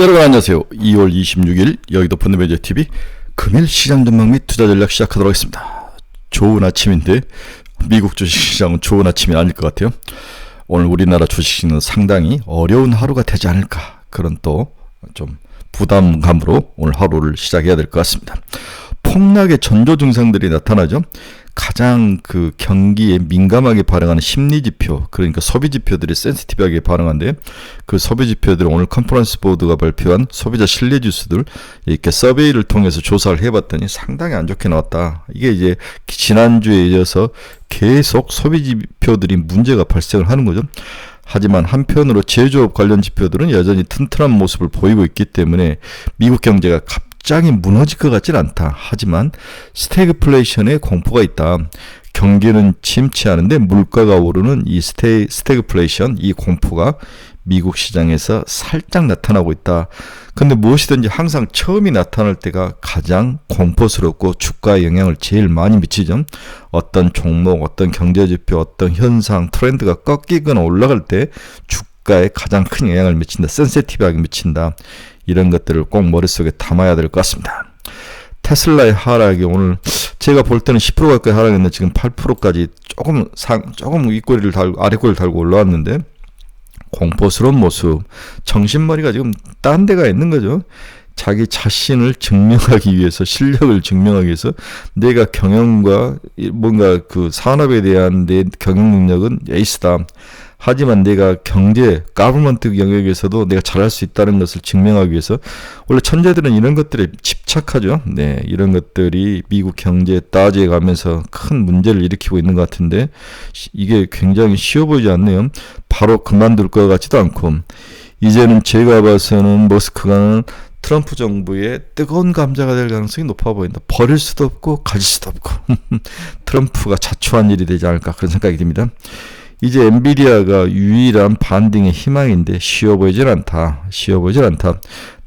여러분 안녕하세요. 2월 26일 여의도 펀드매니저TV 금일 시장 전망 및 투자 전략 시작하도록 하겠습니다. 좋은 아침인데 미국 주식시장은 좋은 아침이 아닐 것 같아요. 오늘 우리나라 주식시장은 상당히 어려운 하루가 되지 않을까, 그런 또 좀 부담감으로 오늘 하루를 시작해야 될 것 같습니다. 폭락의 전조 증상들이 나타나죠. 가장 그 경기에 민감하게 반응하는 심리지표, 그러니까 소비지표들이 센시티브하게 반응한데, 그 소비지표들을 오늘 컨퍼런스 보드가 발표한 소비자 신뢰지수들 이렇게 서베이를 통해서 조사를 해봤더니 상당히 안 좋게 나왔다. 이게 이제 지난주에 이어서 계속 소비지표들이 문제가 발생을 하는 거죠. 하지만 한편으로 제조업 관련 지표들은 여전히 튼튼한 모습을 보이고 있기 때문에 미국 경제가 갑자기 무너질 것 같진 않다. 하지만 스태그플레이션에 공포가 있다. 경기는 침체하는데 물가가 오르는 이 스태그플레이션, 이 공포가 미국 시장에서 살짝 나타나고 있다. 근데 무엇이든지 항상 처음이 나타날 때가 가장 공포스럽고 주가에 영향을 제일 많이 미치죠. 어떤 종목, 어떤 경제지표, 어떤 현상, 트렌드가 꺾이거나 올라갈 때 주가에 가장 큰 영향을 미친다. 센시티브하게 미친다. 이런 것들을 꼭 머릿속에 담아야 될 것 같습니다. 테슬라의 하락이 오늘 제가 볼 때는 10% 가까이 하락했는데 지금 8%까지 조금 윗꼬리를 달고 아랫꼬리를 달고 올라왔는데, 공포스러운 모습, 정신머리가 지금 딴 데가 있는 거죠. 자기 자신을 증명하기 위해서, 실력을 증명하기 위해서 내가 경영과 뭔가 그 산업에 대한 내 경영 능력은 에이스다. 하지만 내가 경제, 가버먼트 영역에서도 내가 잘할 수 있다는 것을 증명하기 위해서, 원래 천재들은 이런 것들에 집착하죠. 네, 이런 것들이 미국 경제에 따지에 가면서 큰 문제를 일으키고 있는 것 같은데, 이게 굉장히 쉬워 보이지 않네요. 바로 그만둘 것 같지도 않고, 이제는 제가 봐서는 머스크가 트럼프 정부의 뜨거운 감자가 될 가능성이 높아 보인다. 버릴 수도 없고 가질 수도 없고 트럼프가 자초한 일이 되지 않을까, 그런 생각이 듭니다. 이제 엔비디아가 유일한 반등의 희망인데 쉬워 보이질 않다.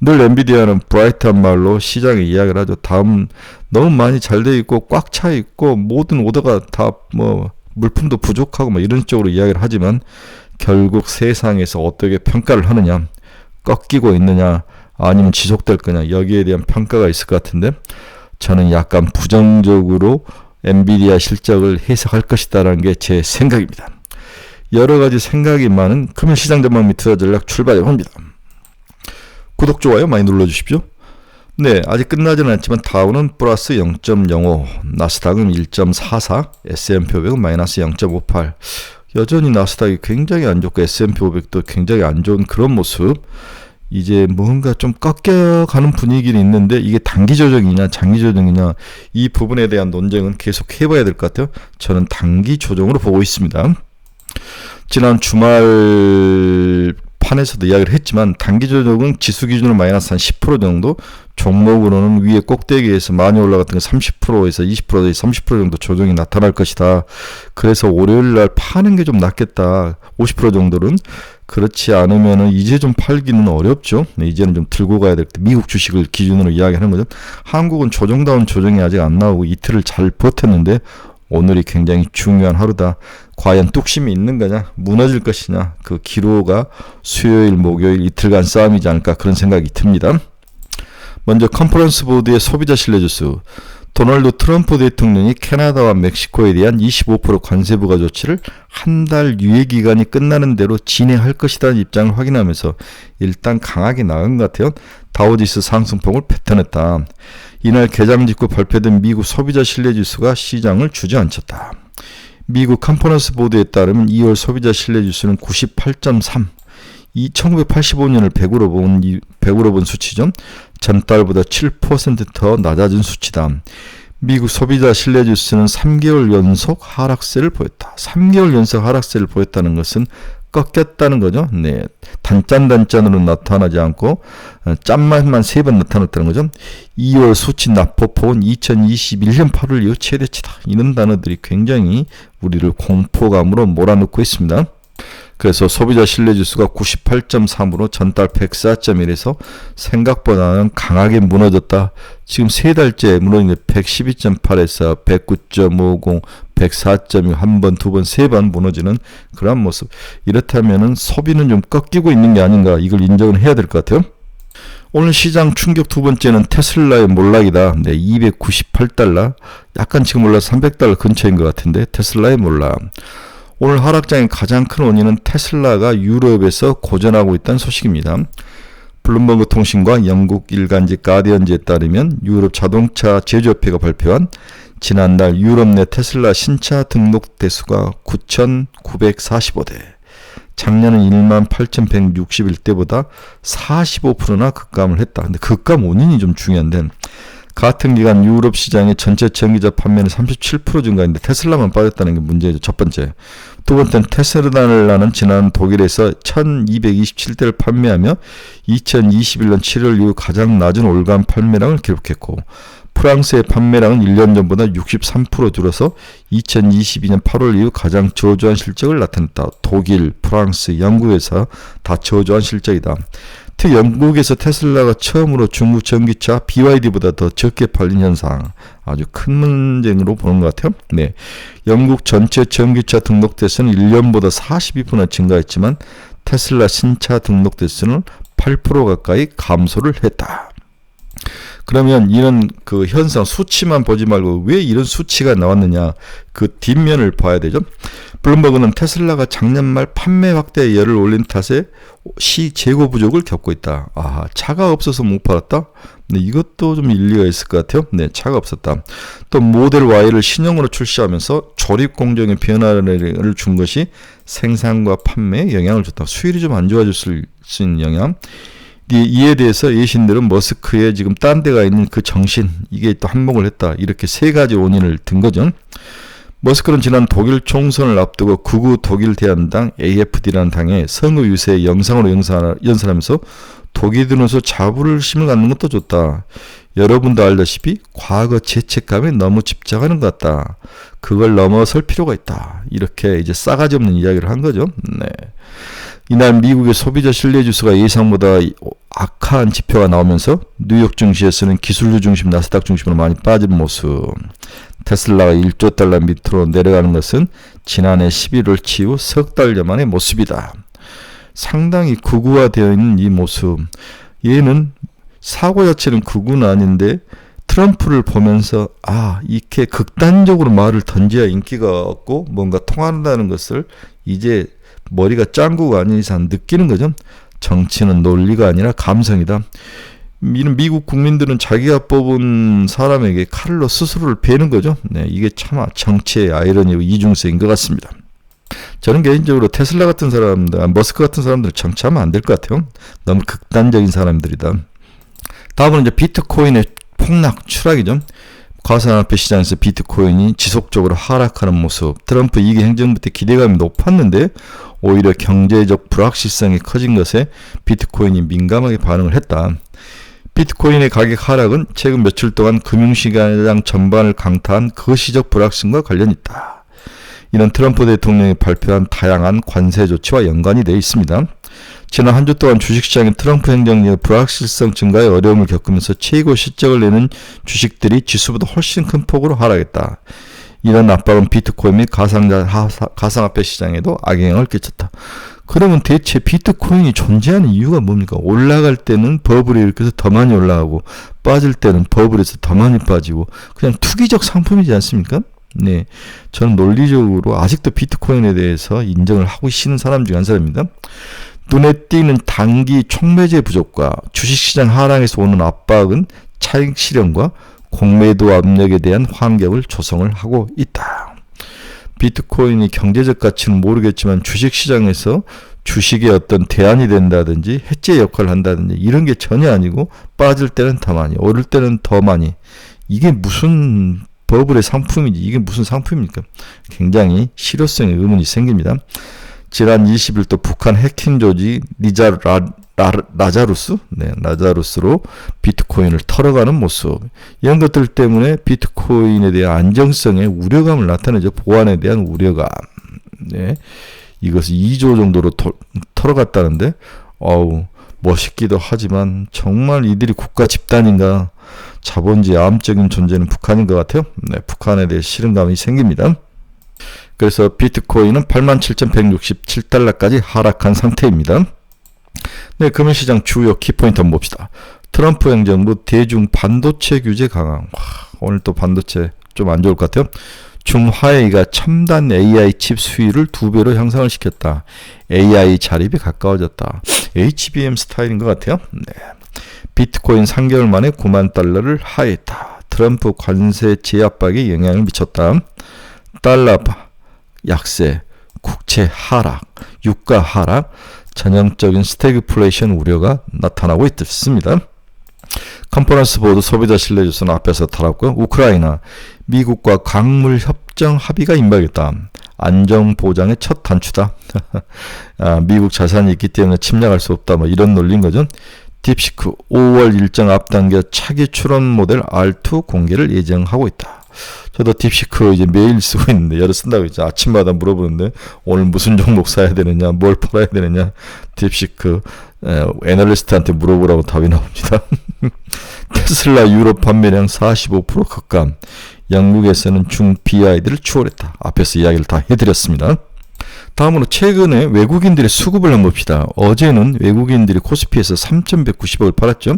늘 엔비디아는 브라이트한 말로 시장에 이야기를 하죠. 다음 너무 많이 잘 돼 있고 꽉 차 있고 모든 오더가 다 뭐 물품도 부족하고 뭐 이런 쪽으로 이야기를 하지만, 결국 세상에서 어떻게 평가를 하느냐, 꺾이고 있느냐 아니면 지속될 거냐, 여기에 대한 평가가 있을 것 같은데, 저는 약간 부정적으로 엔비디아 실적을 해석할 것이다라는 게 제 생각입니다. 여러 가지 생각이 많은 금일 시장 전망 및 투자 전략 출발해봅니다. 구독, 좋아요 많이 눌러주십시오. 네, 아직 끝나지는 않지만 다우는 플러스 0.05, 나스닥은 1.44, S&P 500은 마이너스 0.58. 여전히 나스닥이 굉장히 안 좋고 S&P 500도 굉장히 안 좋은 그런 모습. 이제 뭔가 좀 꺾여가는 분위기는 있는데, 이게 단기 조정이냐 장기 조정이냐, 이 부분에 대한 논쟁은 계속 해봐야 될 것 같아요. 저는 단기 조정으로 보고 있습니다. 지난 주말 판에서도 이야기를 했지만, 단기 조정은 지수 기준으로 마이너스 한 10% 정도, 종목으로는 위에 꼭대기에서 많이 올라갔던 게 30%에서 20%에서 30% 정도 조정이 나타날 것이다. 그래서 월요일날 파는 게 좀 낫겠다. 50% 정도는. 그렇지 않으면은 이제 좀 팔기는 어렵죠. 네, 이제는 좀 들고 가야 될 때 미국 주식을 기준으로 이야기하는 거죠. 한국은 조정다운 조정이 아직 안 나오고 이틀을 잘 버텼는데, 오늘이 굉장히 중요한 하루다. 과연 뚝심이 있는 거냐, 무너질 것이냐, 그 기로가 수요일, 목요일 이틀간 싸움이지 않을까, 그런 생각이 듭니다. 먼저 컨퍼런스 보드의 소비자 신뢰지수. 도널드 트럼프 대통령이 캐나다와 멕시코에 대한 25% 관세 부과 조치를 한 달 유예 기간이 끝나는 대로 진행할 것이라는 입장을 확인하면서 일단 강하게 나간 것 같아요. 다우지수 상승폭을 뱉어냈다. 이날 개장 직후 발표된 미국 소비자 신뢰지수가 시장을 주저앉혔다. 미국 컨퍼런스 보드에 따르면 2월 소비자 신뢰지수는 98.3. 1985년을 100으로 본 수치죠. 전달보다 7% 더 낮아진 수치다. 미국 소비자 신뢰지수는 3개월 연속 하락세를 보였다. 3개월 연속 하락세를 보였다는 것은 꺾였다는 거죠. 네, 단짠으로 나타나지 않고 짠맛만 3번 나타났다는 거죠. 2월 수치 납포폭은 2021년 8월 이후 최대치다. 이런 단어들이 굉장히 우리를 공포감으로 몰아넣고 있습니다. 그래서 소비자 신뢰지수가 98.3으로 전달 104.1에서 생각보다는 강하게 무너졌다. 지금 3달째 무너진 게 112.8에서 109.50, 104.2 한 번, 두 번, 세 번 무너지는 그런 모습. 이렇다면은 소비는 좀 꺾이고 있는 게 아닌가, 이걸 인정을 해야 될 것 같아요. 오늘 시장 충격 두 번째는 테슬라의 몰락이다. 네, 298달러. 약간 지금 올라서 300달러 근처인 것 같은데 테슬라의 몰락. 오늘 하락장의 가장 큰 원인은 테슬라가 유럽에서 고전하고 있다는 소식입니다. 블룸버그 통신과 영국 일간지 가디언지에 따르면 유럽 자동차 제조업회가 발표한 지난달 유럽 내 테슬라 신차 등록 대수가 9,945대. 작년은 18,161대보다 45%나 급감을 했다. 근데 급감 원인이 좀 중요한데 같은 기간 유럽 시장의 전체 전기차 판매는 37% 증가했는데 테슬라만 빠졌다는 게 문제죠. 첫 번째. 두 번째는 테슬라는 지난 독일에서 1227대를 판매하며 2021년 7월 이후 가장 낮은 월간 판매량을 기록했고 프랑스의 판매량은 1년 전보다 63% 줄어서 2022년 8월 이후 가장 저조한 실적을 나타냈다. 독일, 프랑스, 영국에서 다 저조한 실적이다. 특히 영국에서 테슬라가 처음으로 중국 전기차 BYD보다 더 적게 팔린 현상, 아주 큰 문제로 보는 것 같아요. 네, 영국 전체 전기차 등록 대수는 1년보다 42% 증가했지만 테슬라 신차 등록 대수는 8% 가까이 감소를 했다. 그러면 이런 그 현상 수치만 보지 말고 왜 이런 수치가 나왔느냐, 그 뒷면을 봐야 되죠. 블룸버그는 테슬라가 작년 말 판매 확대에 열을 올린 탓에 재고 부족을 겪고 있다. 아, 차가 없어서 못 팔았다? 네, 이것도 좀 일리가 있을 것 같아요. 네, 차가 없었다. 또 모델 Y를 신형으로 출시하면서 조립 공정의 변화를 준 것이 생산과 판매에 영향을 줬다. 수율이 좀 안 좋아질 수 있는 영향. 이에 대해서 예신들은 머스크의 지금 딴 데가 있는 그 정신, 이게 또 한몫을 했다. 이렇게 세 가지 원인을 든 거죠. 머스크는 지난 독일 총선을 앞두고 극우 독일 대한당 AFD라는 당의 선거 유세 영상으로 연설하면서 독일인으로서 자부심을 갖는 것도 좋다. 여러분도 알다시피 과거 죄책감에 너무 집착하는 것 같다. 그걸 넘어설 필요가 있다. 이렇게 이제 싸가지 없는 이야기를 한 거죠. 네. 이날 미국의 소비자 신뢰지수가 예상보다 악한 지표가 나오면서 뉴욕 증시에서는 기술주 중심 나스닥 중심으로 많이 빠진 모습. 테슬라가 1조 달러 밑으로 내려가는 것은 지난해 11월 치후 석 달여 만의 모습이다. 상당히 극우화되어 있는 이 모습. 얘는 사고 자체는 극우는 아닌데 트럼프를 보면서 이렇게 극단적으로 말을 던져야 인기가 없고 뭔가 통한다는 것을 이제 머리가 짱구가 아닌 이상 느끼는 거죠. 정치는 논리가 아니라 감성이다. 미국 국민들은 자기가 뽑은 사람에게 칼로 스스로를 베는 거죠. 네, 이게 참 정치의 아이러니고 이중성인 것 같습니다. 저는 개인적으로 테슬라 같은 사람들, 머스크 같은 사람들 정치하면 안 될 것 같아요. 너무 극단적인 사람들이다. 다음은 이제 비트코인의 폭락, 추락이죠. 가상화폐 시장에서 비트코인이 지속적으로 하락하는 모습. 트럼프 2기 행정부 때 기대감이 높았는데 오히려 경제적 불확실성이 커진 것에 비트코인이 민감하게 반응을 했다. 비트코인의 가격 하락은 최근 며칠 동안 금융시장 전반을 강타한 거시적 불확실성과 관련이 있다. 이는 트럼프 대통령이 발표한 다양한 관세 조치와 연관이 되어 있습니다. 지난 한 주 동안 주식시장의 트럼프 행정력의 불확실성 증가에 어려움을 겪으면서 최고 실적을 내는 주식들이 지수보다 훨씬 큰 폭으로 하락했다. 이런 압박은 비트코인 및 가상화폐 시장에도 악영향을 끼쳤다. 그러면 대체 비트코인이 존재하는 이유가 뭡니까? 올라갈 때는 버블이 일으켜서 더 많이 올라가고 빠질 때는 버블에서 더 많이 빠지고 그냥 투기적 상품이지 않습니까? 네, 저는 논리적으로 아직도 비트코인에 대해서 인정을 하고 있는 사람 중에 한 사람입니다. 눈에 띄는 단기 촉매제 부족과 주식시장 하락에서 오는 압박은 차익 실현과 공매도 압력에 대한 환경을 조성을 하고 있다. 비트코인이 경제적 가치는 모르겠지만 주식시장에서 주식의 어떤 대안이 된다든지 해제 역할을 한다든지 이런 게 전혀 아니고 빠질 때는 더 많이, 오를 때는 더 많이. 이게 무슨 버블의 상품이지, 이게 무슨 상품입니까? 굉장히 실효성의 의문이 생깁니다. 지난 20일 또 북한 해킹 조직 라자루스로 비트코인을 털어가는 모습. 이런 것들 때문에 비트코인에 대한 안정성에 우려감을 나타내죠. 보안에 대한 우려감. 네. 이것을 2조 정도로 털어갔다는데, 멋있기도 하지만 정말 이들이 국가 집단인가, 자본주의 암적인 존재는 북한인 것 같아요. 네, 북한에 대해 실현감이 생깁니다. 그래서 비트코인은 87,167달러까지 하락한 상태입니다. 네, 금융시장 주요 키포인트 한번 봅시다. 트럼프 행정부 대중 반도체 규제 강화. 오늘 또 반도체 좀 안 좋을 것 같아요. 중화웨이가 첨단 AI 칩 수율을 2배로 향상을 시켰다. AI 자립이 가까워졌다. HBM 스타일인 것 같아요. 네. 비트코인 3개월 만에 9만 달러를 하했다. 트럼프 관세 제압박에 영향을 미쳤다. 달러 약세, 국채 하락, 유가 하락, 전형적인 스태그플레이션 우려가 나타나고 있습니다. 컨퍼런스 보드 소비자 신뢰지수는 앞에서 다뤘고요. 우크라이나, 미국과 광물 협정 합의가 임박했다. 안정보장의 첫 단추다. 미국 자산이 있기 때문에 침략할 수 없다. 뭐 이런 논리인 거죠. 딥시크 5월 일정 앞당겨 차기 출원 모델 R2 공개를 예정하고 있다. 저도 딥시크 이제 매일 쓰고 있는데 여러 쓴다고 이제 아침마다 물어보는데 오늘 무슨 종목 사야 되느냐, 뭘 팔아야 되느냐, 딥시크 애널리스트한테 물어보라고 답이 나옵니다. 테슬라 유럽 판매량 45% 급감. 영국에서는 중 BID를 추월했다. 앞에서 이야기를 다 해드렸습니다. 다음으로 최근에 외국인들의 수급을 한번 봅시다. 어제는 외국인들이 코스피에서 3,190억을 팔았죠.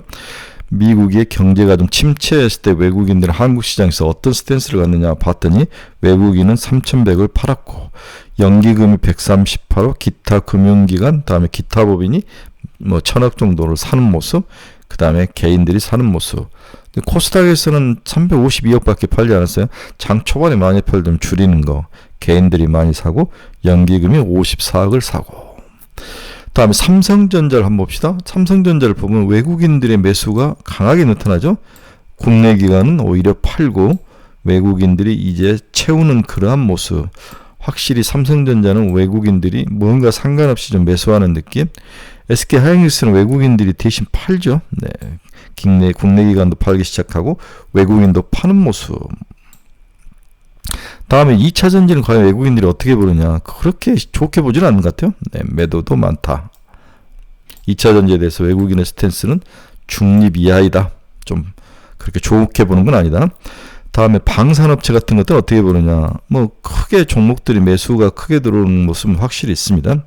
미국의 경제가 좀 침체했을 때 외국인들은 한국 시장에서 어떤 스탠스를 갖느냐 봤더니 외국인은 3,100을 팔았고 연기금이 138억, 기타 금융기관, 다음에 기타 법인이 뭐 1,000억 정도를 사는 모습, 그 다음에 개인들이 사는 모습. 코스닥에서는 352억밖에 팔지 않았어요. 장 초반에 많이 팔던 줄이는 거, 개인들이 많이 사고 연기금이 54억을 사고. 다음에 삼성전자를 한번 봅시다. 삼성전자를 보면 외국인들의 매수가 강하게 나타나죠. 국내 기관은 오히려 팔고 외국인들이 이제 채우는 그러한 모습. 확실히 삼성전자는 외국인들이 뭔가 상관없이 좀 매수하는 느낌. SK하이닉스는 외국인들이 대신 팔죠. 네. 국내 기관도 팔기 시작하고 외국인도 파는 모습. 다음에 2차 전지는 과연 외국인들이 어떻게 보느냐. 그렇게 좋게 보지는 않는 것 같아요. 네, 매도도 많다. 2차 전지에 대해서 외국인의 스탠스는 중립 이하이다. 좀 그렇게 좋게 보는 건 아니다. 다음에 방산업체 같은 것들은 어떻게 보느냐. 뭐 크게 종목들이 매수가 크게 들어오는 모습은 확실히 있습니다.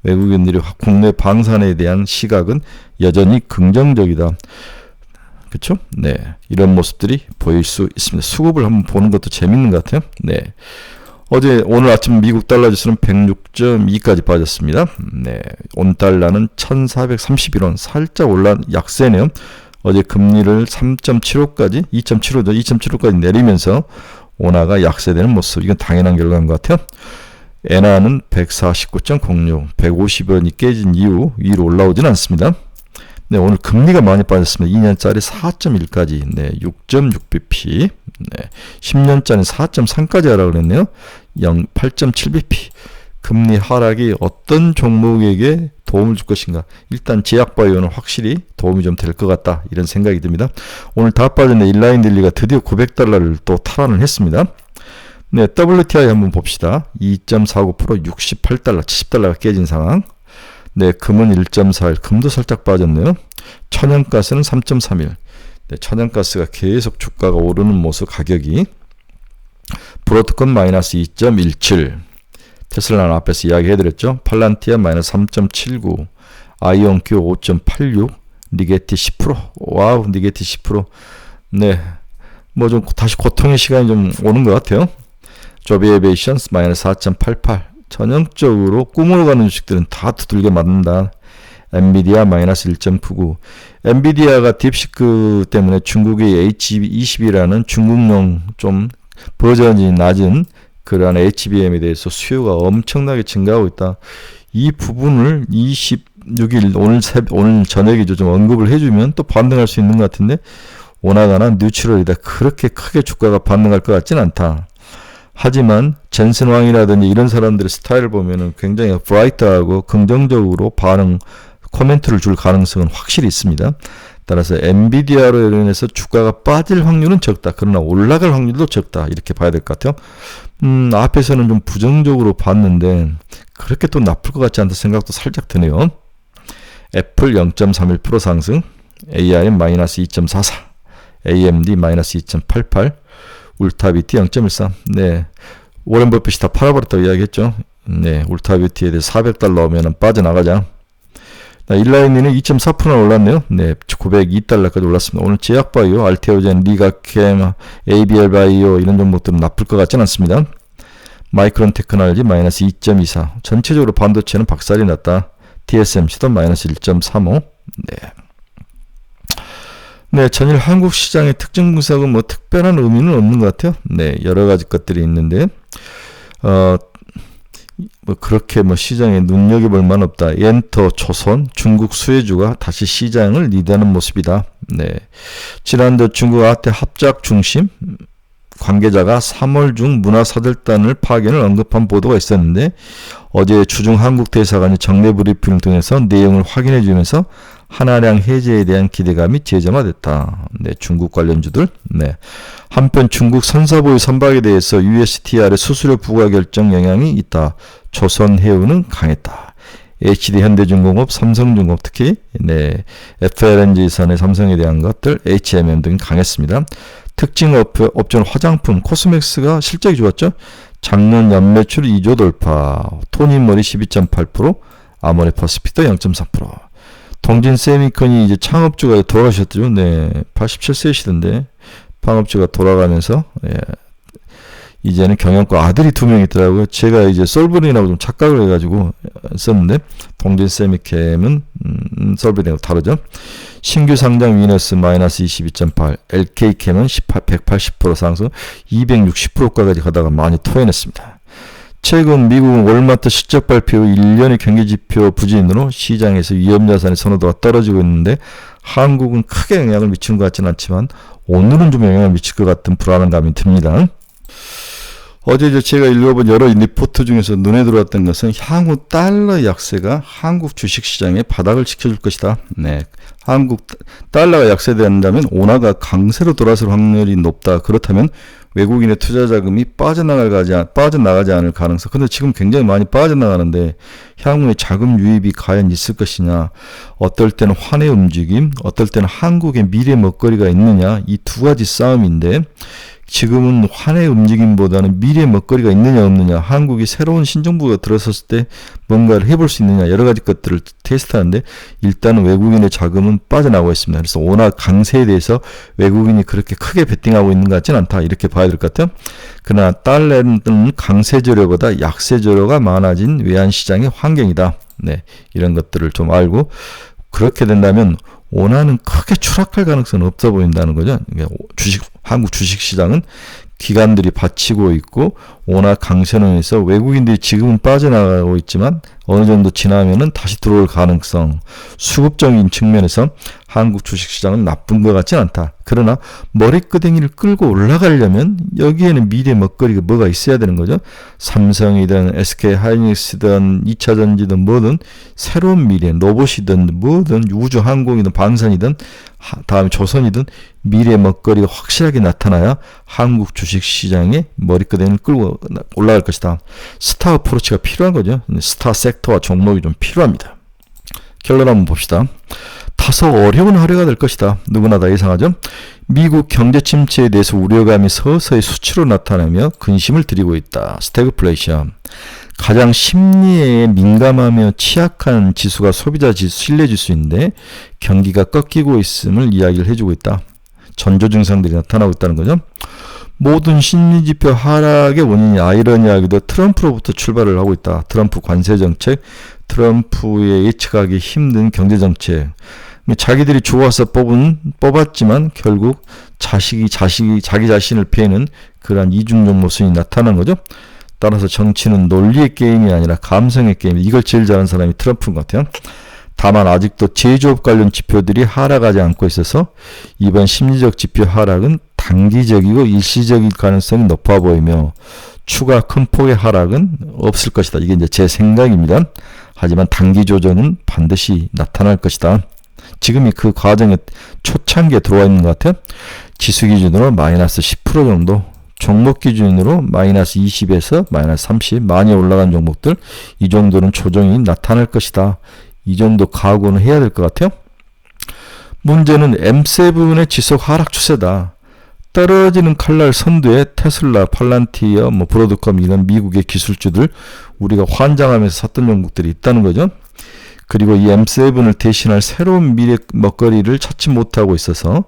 외국인들이 국내 방산에 대한 시각은 여전히 긍정적이다. 그렇죠? 네, 이런 모습들이 보일 수 있습니다. 수급을 한번 보는 것도 재밌는 것 같아요. 네, 오늘 아침 미국 달러 지수는 106.2까지 빠졌습니다. 네, 온 달러는 1,431원 살짝 올라온 약세네요. 어제 금리를 3.75까지 2.75까지 내리면서 원화가 약세되는 모습. 이건 당연한 결과인 것 같아요. 엔화는 149.06, 150원이 깨진 이후 위로 올라오진 않습니다. 네, 오늘 금리가 많이 빠졌습니다. 2년짜리 4.1까지, 네, 6.6bp, 네, 10년짜리 4.3까지 하라고 그랬네요. 8.7bp. 금리 하락이 어떤 종목에게 도움을 줄 것인가. 일단 제약바이오는 확실히 도움이 좀 될 것 같다. 이런 생각이 듭니다. 오늘 다 빠졌네. 인라인 딜리가 드디어 900달러를 또 탈환을 했습니다. 네, WTI 한번 봅시다. 2.49%, 68달러, 70달러가 깨진 상황. 네, 금은 1.41, 금도 살짝 빠졌네요. 천연가스는 3.31. 네, 천연가스가 계속 주가가 오르는 모습, 가격이. 브로드콘 마이너스 2.17. 테슬라는 앞에서 이야기해드렸죠. 팔란티아 마이너스 3.79. 아이온큐 5.86. 니게티 10%. 와우, 니게티 10%. 네, 뭐 좀 다시 고통의 시간이 좀 오는 것 같아요. 조비에베이션스 마이너스 4.88. 전형적으로 꿈으로 가는 주식들은 다 두들겨 맞는다. 엔비디아 마이너스 1.99. 엔비디아가 딥시크 때문에 중국의 H20이라는 중국용 좀 버전이 낮은 그러한 HBM에 대해서 수요가 엄청나게 증가하고 있다. 이 부분을 26일 오늘 저녁에 좀 언급을 해주면 또 반등할 수 있는 것 같은데 오나가나 뉴트럴이다. 그렇게 크게 주가가 반등할 것 같지는 않다. 하지만 젠슨 왕이라든지 이런 사람들의 스타일을 보면은 굉장히 브라이트하고 긍정적으로 코멘트를 줄 가능성은 확실히 있습니다. 따라서 엔비디아로 인해서 주가가 빠질 확률은 적다. 그러나 올라갈 확률도 적다. 이렇게 봐야 될 것 같아요. 앞에서는 좀 부정적으로 봤는데 그렇게 또 나쁠 것 같지 않다 생각도 살짝 드네요. 애플 0.31% 상승, ARM 마이너스 2.44, AMD 마이너스 2.88, 울타비티 0.13. 네, 워렌 버핏이 다 팔아버렸다고 이야기했죠. 네, 울타비티에 대해서 $400 오면은 빠져나가자. 일라인리는 2.4%나 올랐네요. 네, 902달러까지 올랐습니다. 오늘 제약바이오, 알테오젠, 리가캠, ABL바이오 이런 종목들은 나쁠 것 같지는 않습니다. 마이크론 테크놀로지 마이너스 2.24. 전체적으로 반도체는 박살이 났다. TSMC도 마이너스 1.35. 네. 네, 전일 한국 시장의 특징 분석은 뭐 특별한 의미는 없는 것 같아요. 네, 여러 가지 것들이 있는데, 뭐 그렇게 뭐 시장에 눈여겨볼 만 없다. 엔터, 조선, 중국 수혜주가 다시 시장을 리드하는 모습이다. 네, 지난주 중국 아태 합작 중심 관계자가 3월 중 문화사절단을 파견을 언급한 보도가 있었는데 어제 주중 한국 대사관이 정례 브리핑을 통해서 내용을 확인해 주면서 한화량 해제에 대한 기대감이 재점화됐다. 네, 중국 관련주들. 네. 한편 중국 선사보유 선박에 대해서 USTR의 수수료 부과 결정 영향이 있다. 조선해운은 강했다. HD 현대중공업, 삼성중공업 특히 네, FLNG선의 삼성에 대한 것들, HMM 등이 강했습니다. 특징 업종 화장품, 코스맥스가 실적이 좋았죠. 작년 연매출 2조 돌파, 토니머리 12.8%, 아모레퍼시픽도 0.3%. 동진 세미컨이 이제 창업주가 돌아가셨죠. 네, 87세시던데 창업주가 돌아가면서 예, 이제는 경영과 아들이 2명 있더라고요. 제가 이제 솔브린하고 좀 착각을 해가지고 썼는데 동진 세미캠은 솔브린하고 다르죠. 신규 상장 위너스 마이너스 22.8, LK캠은 180% 상승, 260%까지 가다가 많이 토해냈습니다. 최근 미국은 월마트 실적 발표 후 1년의 경기지표 부진으로 시장에서 위험자산의 선호도가 떨어지고 있는데 한국은 크게 영향을 미치는 것 같지는 않지만 오늘은 좀 영향을 미칠 것 같은 불안감이 듭니다. 어제 제가 읽어본 여러 리포트 중에서 눈에 들어왔던 것은 향후 달러 약세가 한국 주식시장에 바닥을 지켜줄 것이다. 네, 한국 달러가 약세된다면 원화가 강세로 돌아설 확률이 높다. 그렇다면 외국인의 투자 자금이 빠져나가지 않을 가능성. 근데 지금 굉장히 많이 빠져나가는데 향후에 자금 유입이 과연 있을 것이냐. 어떨 때는 환의 움직임, 어떨 때는 한국의 미래 먹거리가 있느냐. 이 두 가지 싸움인데 지금은 환의 움직임보다는 미래 먹거리가 있느냐 없느냐, 한국이 새로운 신정부가 들어섰을 때 뭔가를 해볼 수 있느냐, 여러 가지 것들을 테스트하는데 일단은 외국인의 자금은 빠져나오고 있습니다. 그래서 워낙 강세에 대해서 외국인이 그렇게 크게 베팅하고 있는 것 같지는 않다, 이렇게 봐야 될 것 같아요. 그러나 달러는 강세 재료보다 약세 재료가 많아진 외환시장의 환경이다. 네, 이런 것들을 좀 알고 그렇게 된다면 원화는 크게 추락할 가능성은 없어 보인다는 거죠. 한국 주식시장은 기관들이 받치고 있고 원화 강세론에서 외국인들이 지금은 빠져나가고 있지만 어느 정도 지나면은 다시 들어올 가능성, 수급적인 측면에서 한국 주식시장은 나쁜 것 같진 않다. 그러나 머리끄댕이를 끌고 올라가려면 여기에는 미래 먹거리가 뭐가 있어야 되는 거죠. 삼성이든 SK하이닉스든 2차전지든 뭐든 새로운 미래, 로봇이든 뭐든 우주항공이든 방산이든 다음에 조선이든 미래 먹거리가 확실하게 나타나야 한국 주식시장에 머리끄댕이를 끌고 올라갈 것이다. 스타 어프로치가 필요한 거죠. 스타 섹터와 종목이 좀 필요합니다. 결론 한번 봅시다. 다소 어려운 하루가 될 것이다. 누구나 다 예상하죠. 미국 경제 침체에 대해서 우려감이 서서히 수치로 나타나며 근심을 드리고 있다. 스태그플레이션. 가장 심리에 민감하며 취약한 지수가 소비자 지수, 신뢰지수인데 경기가 꺾이고 있음을 이야기를 해주고 있다. 전조 증상들이 나타나고 있다는 거죠. 모든 심리지표 하락의 원인이 아이러니하게도 트럼프로부터 출발을 하고 있다. 트럼프 관세정책, 트럼프의 예측하기 힘든 경제정책. 자기들이 좋아서 뽑았지만 결국 자기 자신을 패는 그러한 이중적 모습이 나타난 거죠. 따라서 정치는 논리의 게임이 아니라 감성의 게임. 이걸 제일 잘하는 사람이 트럼프인 것 같아요. 다만 아직도 제조업 관련 지표들이 하락하지 않고 있어서 이번 심리적 지표 하락은 단기적이고 일시적일 가능성이 높아 보이며 추가 큰 폭의 하락은 없을 것이다. 이게 이제 제 생각입니다. 하지만 단기 조정은 반드시 나타날 것이다. 지금이 그 과정의 초창기에 들어와 있는 것 같아요. 지수 기준으로 마이너스 10% 정도, 종목 기준으로 마이너스 20에서 마이너스 30, 많이 올라간 종목들, 이 정도는 조정이 나타날 것이다. 이 정도 각오는 해야 될 것 같아요. 문제는 M7의 지속 하락 추세다. 떨어지는 칼날 선두에 테슬라, 팔란티어, 브로드컴 이런 미국의 기술주들, 우리가 환장하면서 샀던 종목들이 있다는 거죠. 그리고 이 M7을 대신할 새로운 미래 먹거리를 찾지 못하고 있어서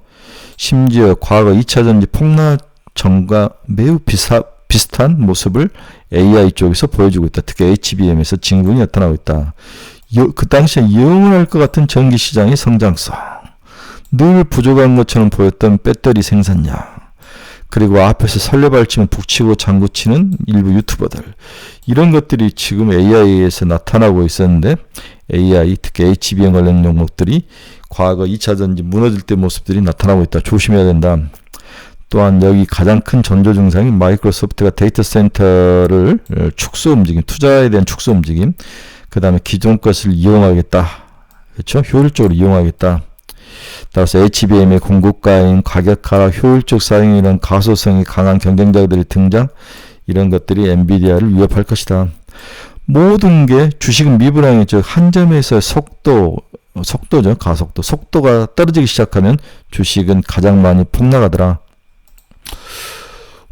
심지어 과거 2차전지 폭락 전과 매우 비슷한 모습을 AI 쪽에서 보여주고 있다. 특히 HBM에서 진군이 나타나고 있다. 그 당시에 영원할 것 같은 전기시장의 성장성, 늘 부족한 것처럼 보였던 배터리 생산량, 그리고 앞에서 설레발치면 북치고 장구치는 일부 유튜버들, 이런 것들이 지금 AI에서 나타나고 있었는데, AI, 특히 HBM 관련 종목들이 과거 2차전지 무너질 때 모습들이 나타나고 있다. 조심해야 된다. 또한 여기 가장 큰 전조 증상이 마이크로소프트가 데이터 센터를 축소 움직임, 투자에 대한 축소 움직임, 그 다음에 기존 것을 이용하겠다. 그렇죠? 효율적으로 이용하겠다. 따라서 HBM의 공급가인 가격 하락, 효율적 사용이란 가소성이 강한 경쟁자들의 등장, 이런 것들이 엔비디아를 위협할 것이다. 모든 게 주식은 미분양이 즉 한 점에서 속도죠. 가속도. 속도가 떨어지기 시작하면 주식은 가장 많이 폭락하더라.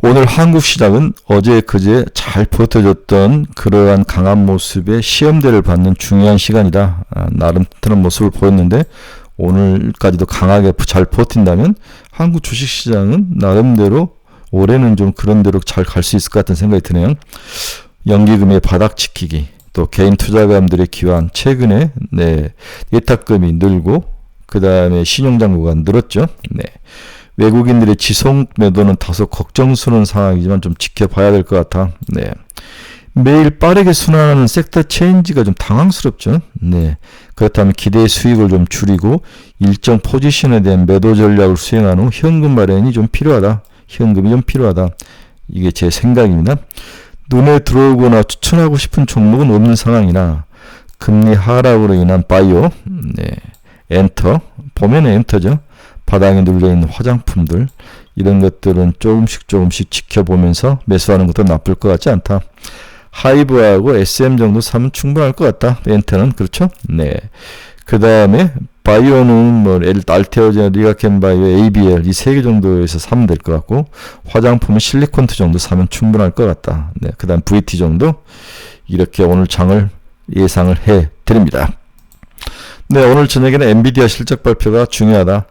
오늘 한국 시장은 어제 그제 잘 버텨줬던 그러한 강한 모습의 시험대를 받는 중요한 시간이다. 나름 튼튼한 모습을 보였는데 오늘까지도 강하게 잘 버틴다면 한국 주식시장은 나름대로 올해는 좀 그런 대로 잘 갈 수 있을 것 같은 생각이 드네요. 연기금의 바닥 지키기, 또 개인 투자가들의 기환, 최근에 예탁금이 늘고 그 다음에 신용장부가 늘었죠. 외국인들의 지속 매도는 다소 걱정스러운 상황이지만 좀 지켜봐야 될 것 같아. 매일 빠르게 순환하는 섹터 체인지가 좀 당황스럽죠. 그렇다면 기대의 수익을 좀 줄이고 일정 포지션에 대한 매도 전략을 수행한 후 현금 마련이 좀 필요하다. 현금이 좀 필요하다. 이게 제 생각입니다. 눈에 들어오거나 추천하고 싶은 종목은 없는 상황이나 금리 하락으로 인한 바이오, 엔터, 보면 엔터죠. 바닥에 눌려있는 화장품들, 이런 것들은 조금씩 지켜보면서 매수하는 것도 나쁠 것 같지 않다. 하이브하고 SM 정도 사면 충분할 것 같다. 엔터는 그렇죠? 그 다음에 바이오는 알테오제나, 리가켄바이오, ABL 이 3개 정도에서 사면 될 것 같고, 화장품은 실리콘트 정도 사면 충분할 것 같다. 그 다음 VT 정도, 이렇게 오늘 장을 예상을 해 드립니다. 오늘 저녁에는 엔비디아 실적 발표가 중요하다.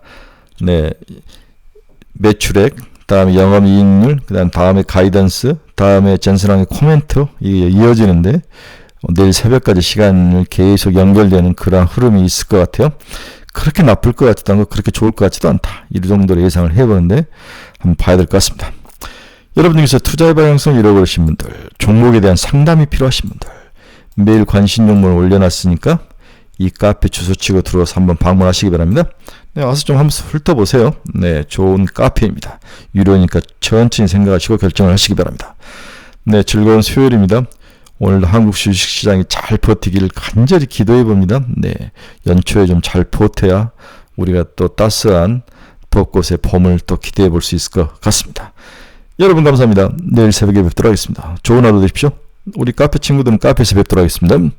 매출액, 다음에 영업이익률, 그 다음에 가이던스, 다음에 젠슨왕의 코멘트, 이게 이어지는데 내일 새벽까지 시간을 계속 연결되는 그런 흐름이 있을 것 같아요. 그렇게 나쁠 것 같지도 않고 그렇게 좋을 것 같지도 않다. 이 정도로 예상을 해보는데 한번 봐야 될 것 같습니다. 여러분 중에서 투자의 방향성을 잃어버리신 분들, 종목에 대한 상담이 필요하신 분들, 매일 관심 종목을 올려놨으니까 이 카페 주소 치고 들어와서 한번 방문하시기 바랍니다. 와서 좀 한번 훑어보세요. 좋은 카페입니다. 유료니까 천천히 생각하시고 결정을 하시기 바랍니다. 즐거운 수요일입니다. 오늘도 한국 주식시장이 잘 버티기를 간절히 기도해 봅니다. 연초에 좀 잘 버텨야 우리가 또 따스한 벚꽃의 봄을 또 기대해 볼 수 있을 것 같습니다. 여러분 감사합니다. 내일 새벽에 뵙도록 하겠습니다. 좋은 하루 되십시오. 우리 카페 친구들은 카페에서 뵙도록 하겠습니다.